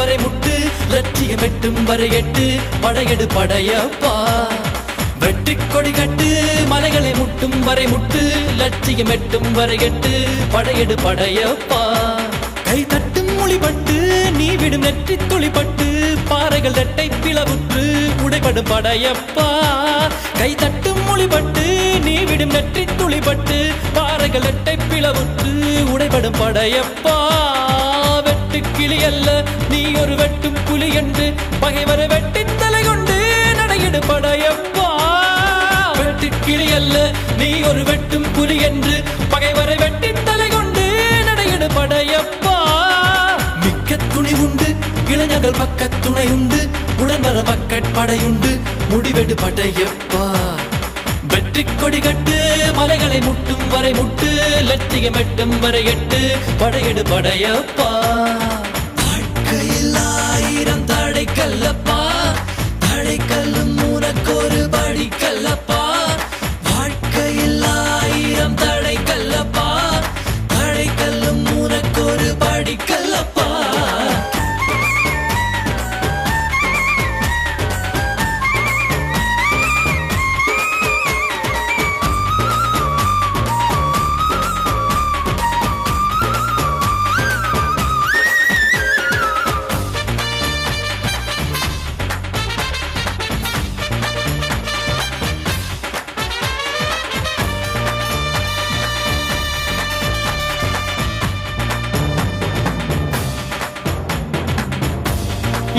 வரை முட்டு லட்சியம் எட்டும் வரை எட்டு படையெடு படையப்பா வெற்றி கொடி கட்டு மலைகளை முட்டும் வரை முட்டு லட்சியம் எட்டும் வரை எட்டு படையெடு படையப்பா கை தட்டும் மொழிபட்டு நீ விடும் நெற்றி துளிப்பட்டு பாறைகள் ரெட்டை பிளவுற்று உடைபடும் படையப்பா கை தட்டும் மொழிபட்டு நீ விடும் நெற்றி துளிப்பட்டு பாறைகள் ரெட்டை பிளவுற்று உடைபடும் படையப்பா வெட்டு கிளி அல்ல நீ ஒரு வெட்டும் புலி என்று பகைவரை வெட்டி தலை கொண்டு நடையிடு படையப்பா வெட்டு கிளி அல்ல நீ ஒரு வெட்டும் புலி என்று பகைவரை வெட்டி தலை கொண்டு நடையிடு படையப்பா மிக்க துணி உண்டு இளைஞர்கள் பக்க துணை உண்டு உடன்வர பக்கட் படையுண்டு முடிவெடு படையப்பா வெற்றி கொடி கட்டு மலைகளை முட்டும் வரை முட்டு லட்சியம் எட்டும் வரை எட்டு படையெடு படையப்பா வாழ்க்கையில் ஆயிரம் தடை கல்லப்பா தடை கல்லும் உனக்கு ஒரு படி கல்லப்பா வாழ்க்கையில் ஆயிரம் தடை கல்லப்பா தடை கல்லும் உனக்கு ஒரு படி கல்லப்பா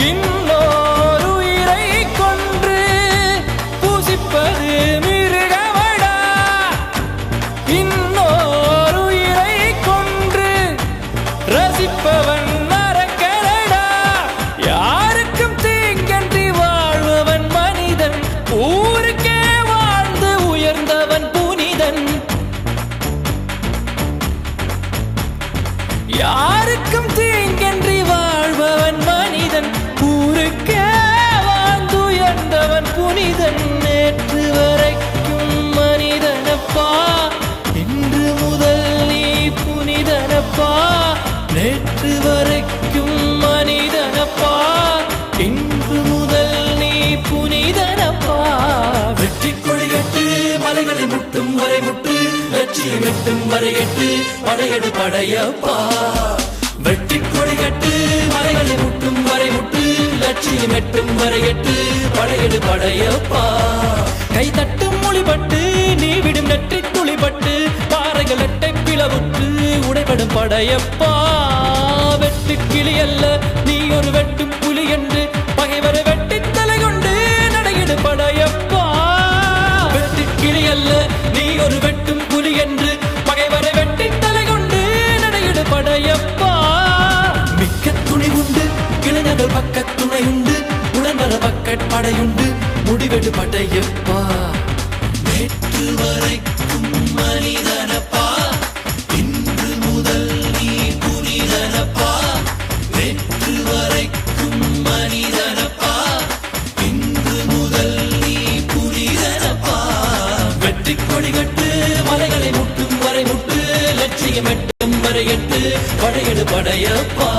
இன்னொரு உயிரை கொன்று பூசிப்பது மிருகமடா இன்னொரு உயிரை கொன்று ரசிப்பவன் நரக்கரடா யாருக்கும் தீங்கன்றி வாழ்பவன் மனிதன் ஊருக்கே வாழ்ந்து உயர்ந்தவன் புனிதன் யாருக்கும் தீங்கன்றி வாழ்பவன் மனிதன் ஊருக்கே வாழ்ந்துயர்ந்தவன் புனிதன் நேற்று வரைக்கும் மனிதனப்பா இன்று முதல் நீ புனிதனப்பா நேற்று வரைக்கும் மனிதனப்பா இன்று முதல் நீ புனிதனப்பா வெற்றி கொடி கட்டு மலைகளை முட்டும் வரை முட்டு லட்சியம் எட்டும் வரை எட்டு படையெடு படையப்பா வெற்றி கொடி கட்டு மலைகளை முட்டும் வரை முட்டு லட்சியம் எட்டும் வரை எட்டு படையெடு படையப்பா கை தட்டும் மொழிபட்டு நீ விடும் நெற்றி துளிபட்டு பாறைகள் எட்டை பிளவுற்று உடைபடும் படையப்பா வெட்டு கிளி அல்ல நீ ஒரு வெட்டும் புலி என்று பகைவரை வெட்டி தலை கொண்டு நடையிடு படையப்பா வெட்டு கிளி அல்ல நீ ஒரு வெட்டும் புலி என்று பகைவரை வெட்டி தலை கொண்டு நடையிடு படையப்பா மிக்க துணி உண்டு இளைஞர்கள் பக்க துணை உண்டு உடன்வர பக்கட் படையுண்டு முடிவெடு படையப்பா நேற்று வரைக்கும் மனிதனப்பா இன்று முதல் நீ புனிதனப்பா நேற்று வரைக்கும் மனிதனப்பா இன்று முதல் நீ புனிதனப்பா வெற்றி கொடி கட்டு மலைகளை முட்டும் வரை முட்டு லட்சியம் எட்டும் வரை எட்டு படையெடு படையப்பா